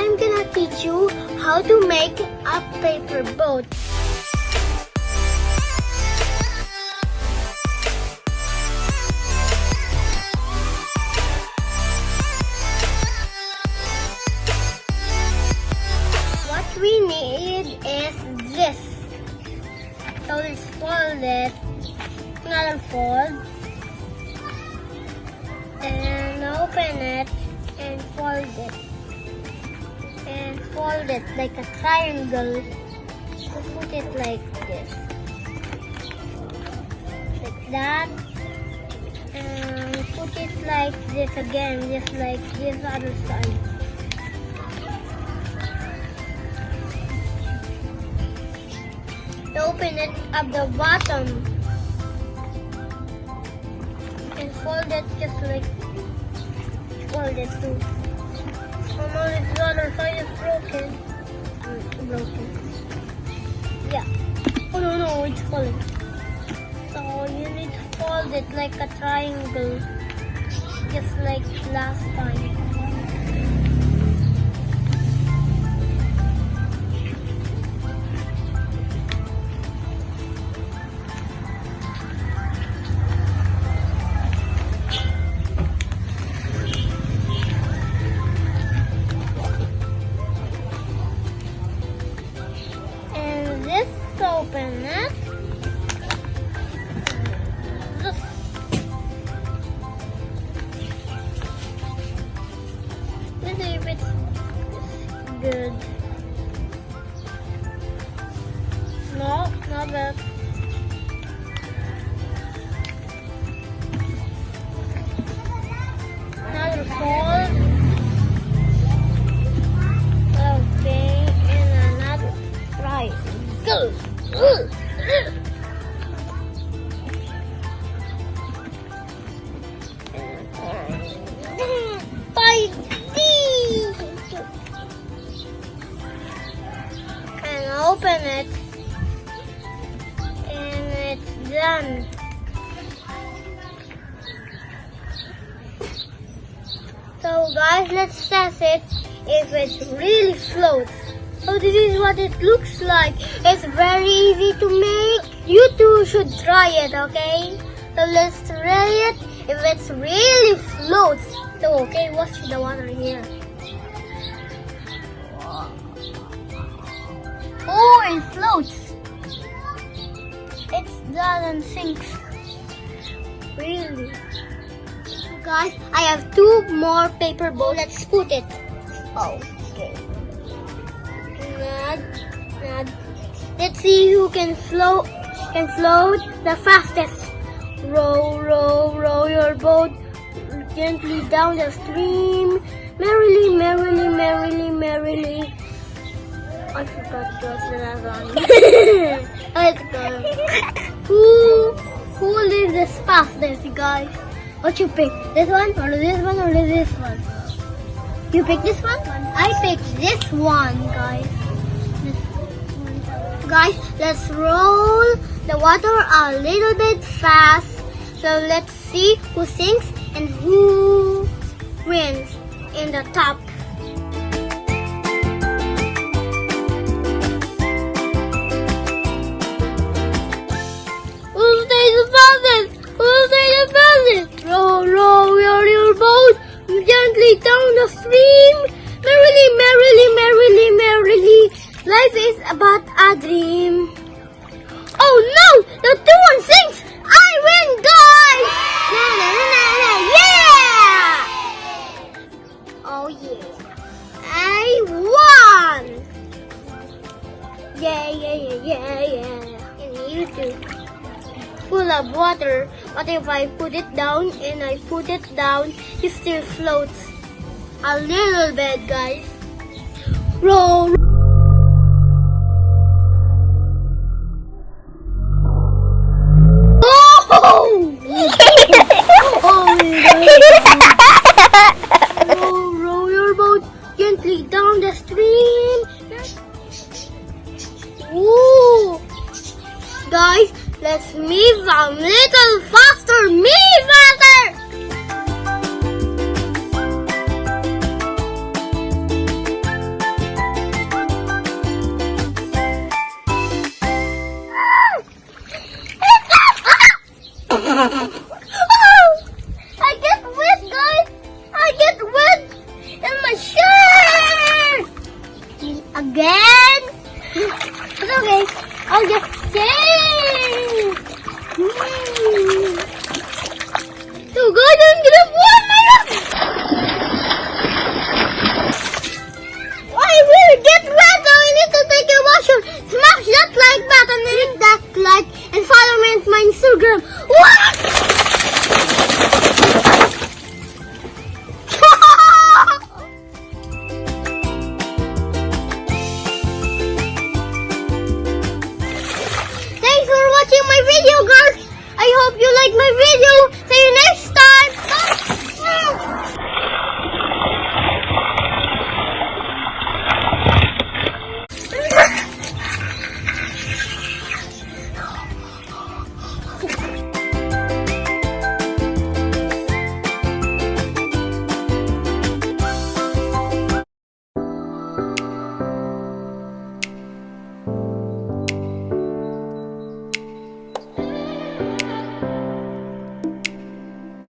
I'm gonna teach you how to make a paper boat. What we need is this. So let's fold it. Another fold. And open it and fold it. And fold it like a triangle. So put it like this. Like that. And put it like this again, just like this other side. Open it at the bottom. And fold it just like fold it too. Oh no, the other side is broken. Broken. Yeah. Oh no, it's falling. So you need to fold it like a triangle, just like last time. Open it. Let's see if it's good. No, not bad. Another fold. Okay, and another right. Go. And open it, and it's done. So guys, let's test it if it really floats. So this is what it looks like. It's very easy to make. You too should try it, okay? So let's try it if it really floats. So okay, watch the water here. Oh, it floats. It doesn't sink. Really. So guys, I have 2 more paper boats. Let's put it. Okay. Let's see who can float the fastest. Row, row, row your boat gently down the stream. Merrily, merrily, merrily, merrily. I forgot what's the last one. Let's go. Who is the fastest, guys? What you pick? This one or this one or this one? You pick this one? I picked this one, guys. Guys, let's roll the water a little bit fast. So let's see who sinks and who wins in the top. Who'll stay the fastest? Who'll stay the fastest? Row, row your boat gently down the stream. Merrily, merrily, merrily, merrily. Life is about a dream. Oh no! The 2-1 sinks! I win, guys! Na, na, na, na, yeah! Oh yeah. I won! Yeah, yeah, yeah, yeah, yeah. And you too. Full of water. But if I put it down and I put it down, it still floats. A little bit, guys. Roll. Row your boat gently down the stream. Ooh. Guys, let's move a little faster. Me faster. Oh, I get wet, guys. I get wet in my shirt. Again. It's okay. I'll just change. So guys, I'm gonna wash my up. I will get wet, so I need to take a washer. Smash that like button and hit that like and follow me on my Instagram. What? Thanks for watching my video, guys. I hope you like my video. See you next